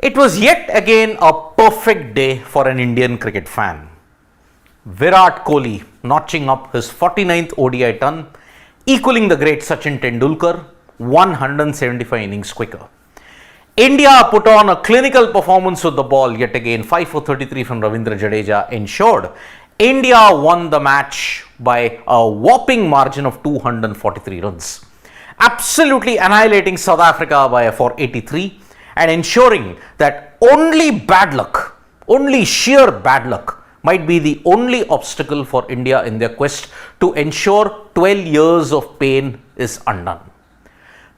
It was yet again a perfect day for an Indian cricket fan. Virat Kohli notching up his 49th ODI ton, equaling the great Sachin Tendulkar 175 innings quicker. India put on a clinical performance with the ball yet again. 5 for 33 from Ravindra Jadeja ensured India won the match by a whopping margin of 243 runs, absolutely annihilating South Africa by a 483 and ensuring that only bad luck, only sheer bad luck might be the only obstacle for India in their quest to ensure 12 years of pain is undone.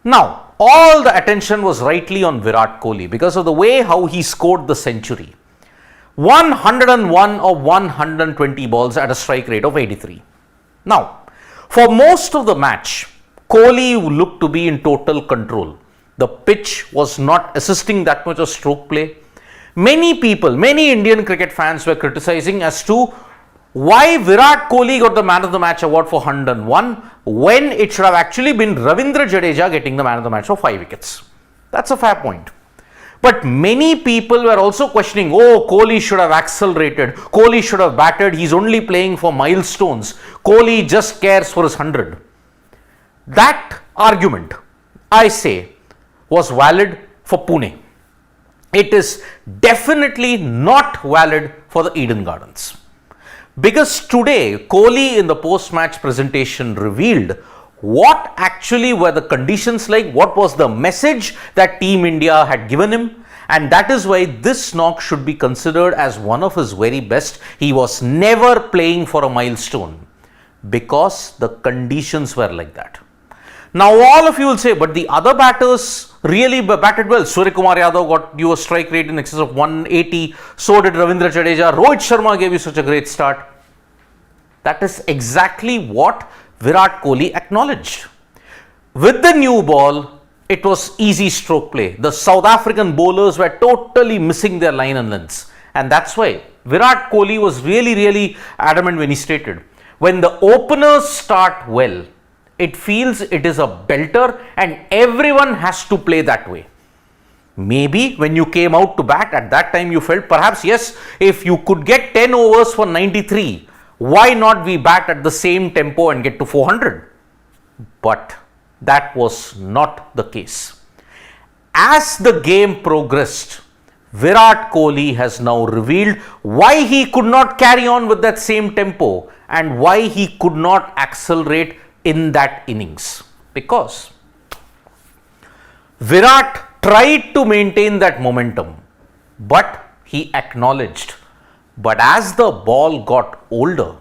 Now, all the attention was rightly on Virat Kohli because of the way how he scored the century. 101 of 120 balls at a strike rate of 83. Now, for most of the match, Kohli looked to be in total control. The pitch was not assisting that much of stroke play. Many people, many Indian cricket fans were criticizing as to why Virat Kohli got the man of the match award for 101 when it should have actually been Ravindra Jadeja getting the man of the match for 5 wickets. That's a fair point. But many people were also questioning, oh, Kohli should have accelerated, Kohli should have batted, he's only playing for milestones, Kohli just cares for his 100. That argument, I say, was valid for Pune. It is definitely not valid for the Eden Gardens. Because today, Kohli in the post-match presentation revealed what actually were the conditions like, what was the message that Team India had given him, and that is why this knock should be considered as one of his very best. He was never playing for a milestone because the conditions were like that. Now all of you will say, but the other batters really batted well. Suryakumar Yadav got you a strike rate in excess of 180. So did Ravindra Jadeja. Rohit Sharma gave you such a great start. That is exactly what Virat Kohli acknowledged. With the new ball, it was easy stroke play. The South African bowlers were totally missing their line and lengths. And that's why Virat Kohli was really adamant when he stated, when the openers start well, it feels it is a belter and everyone has to play that way. Maybe when you came out to bat at that time you felt perhaps yes, if you could get 10 overs for 93, why not we bat at the same tempo and get to 400? But that was not the case. As the game progressed, Virat Kohli has now revealed why he could not carry on with that same tempo and why he could not accelerate in that innings, because Virat tried to maintain that momentum, but he acknowledged, but as the ball got older,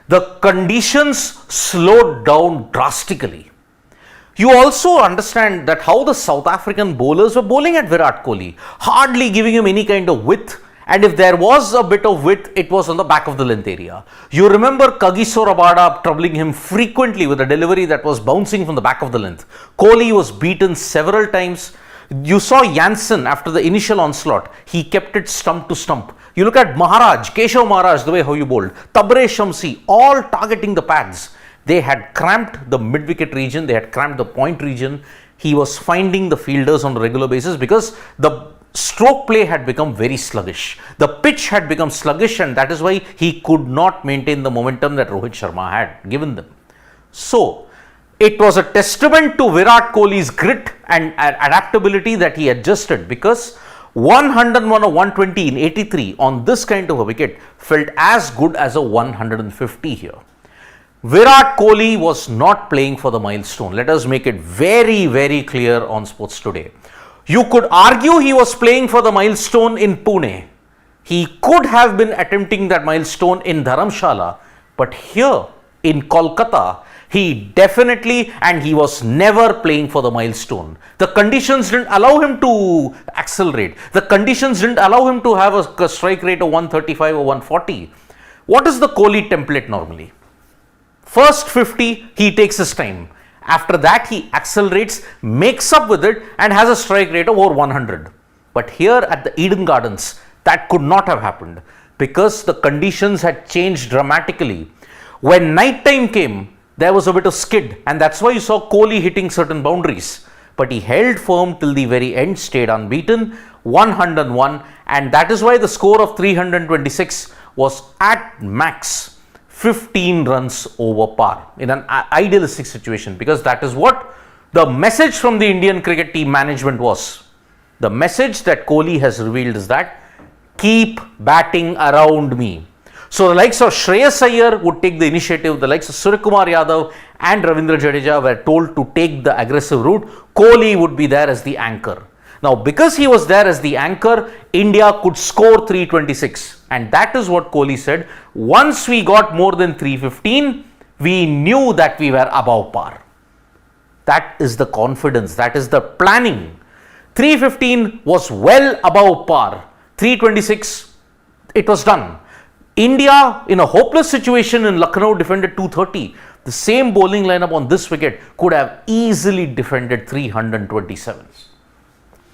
the conditions slowed down drastically. You also understand that how the South African bowlers were bowling at Virat Kohli, hardly giving him any kind of width. And if there was a bit of width, it was on the back of the length area. You remember Kagiso Rabada troubling him frequently with a delivery that was bouncing from the back of the length. Kohli was beaten several times. You saw Jansen after the initial onslaught. He kept it stump to stump. You look at Maharaj, Keshav Maharaj, the way how you bowled. Tabre Shamsi, all targeting the pads. They had cramped the mid-wicket region. They had cramped the point region. He was finding the fielders on a regular basis because the stroke play had become very sluggish. The pitch had become sluggish and that is why he could not maintain the momentum that Rohit Sharma had given them. So, it was a testament to Virat Kohli's grit and adaptability that he adjusted, because 101 or 120 in 83 on this kind of a wicket felt as good as a 150 here. Virat Kohli was not playing for the milestone. Let us make it very clear on Sports Today. You could argue he was playing for the milestone in Pune. He could have been attempting that milestone in Dharamshala, but here in Kolkata, he definitely and he was never playing for the milestone. The conditions didn't allow him to accelerate. The conditions didn't allow him to have a strike rate of 135 or 140. What is the Kohli template normally? First 50, he takes his time. After that, he accelerates, makes up with it and has a strike rate of over 100. But here at the Eden Gardens, that could not have happened because the conditions had changed dramatically. When night time came, there was a bit of skid and that's why you saw Kohli hitting certain boundaries. But he held firm till the very end, stayed unbeaten, 101, and that is why the score of 326 was at max 15 runs over par in an idealistic situation, because that is what the message from the Indian cricket team management was. The message that Kohli has revealed is that keep batting around me. So the likes of Shreyas Iyer would take the initiative, the likes of Suryakumar Yadav and Ravindra Jadeja were told to take the aggressive route. Kohli would be there as the anchor. Now, because he was there as the anchor, India could score 326, and that is what Kohli said. Once we got more than 315, we knew that we were above par. That is the confidence, that is the planning. 315 was well above par. 326, it was done. India, in a hopeless situation in Lucknow, defended 230. The same bowling lineup on this wicket could have easily defended 327.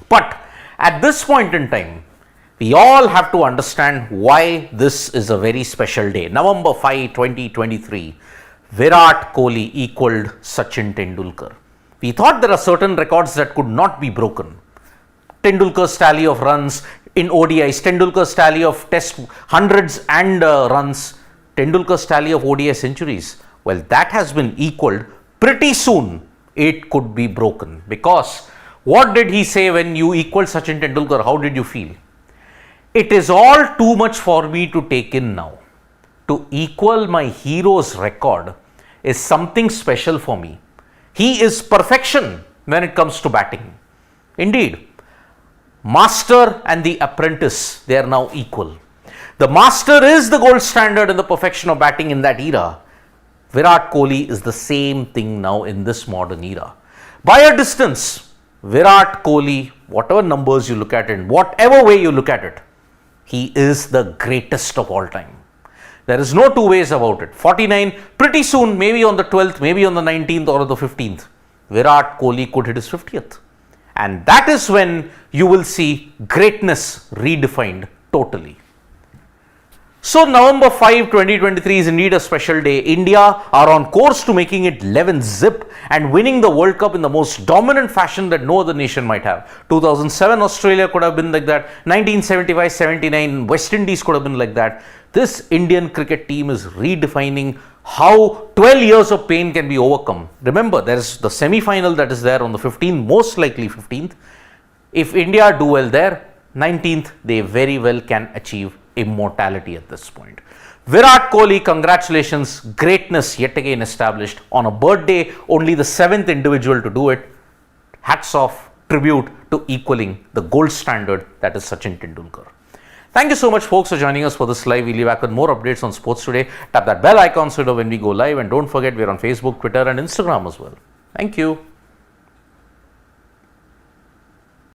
But at this point in time, we all have to understand why this is a very special day. November 5, 2023, Virat Kohli equaled Sachin Tendulkar. We thought there are certain records that could not be broken. Tendulkar's tally of runs in ODIs, Tendulkar's tally of test hundreds and runs, Tendulkar's tally of ODI centuries. Well, that has been equaled. Pretty soon it could be broken, because what did he say when you equaled Sachin Tendulkar? How did you feel? It is all too much for me to take in now. To equal my hero's record is something special for me. He is perfection when it comes to batting. Indeed, master and the apprentice, they are now equal. The master is the gold standard in the perfection of batting in that era. Virat Kohli is the same thing now in this modern era. By a distance, Virat Kohli, whatever numbers you look at it, whatever way you look at it, he is the greatest of all time. There is no two ways about it. 49, pretty soon, maybe on the 12th, maybe on the 19th or the 15th, Virat Kohli could hit his 50th. And that is when you will see greatness redefined totally. So November 5, 2023 is indeed a special day. India are on course to making it 11 zip and winning the World Cup in the most dominant fashion that no other nation might have. 2007 Australia could have been like that. 1975-79 West Indies could have been like that. This Indian cricket team is redefining how 12 years of pain can be overcome. Remember, there is the semi-final that is there on the 15th, most likely 15th. If India do well there, 19th, they very well can achieve immortality at this point. Virat Kohli, congratulations, greatness yet again established on a birthday, only the 7th individual to do it. Hats off, tribute to equaling the gold standard that is Sachin Tendulkar. Thank you so much, folks, for joining us for this live. We'll be back with more updates on sports today. Tap that bell icon so you know when we go live, and don't forget we're on Facebook, Twitter and Instagram as well. Thank you.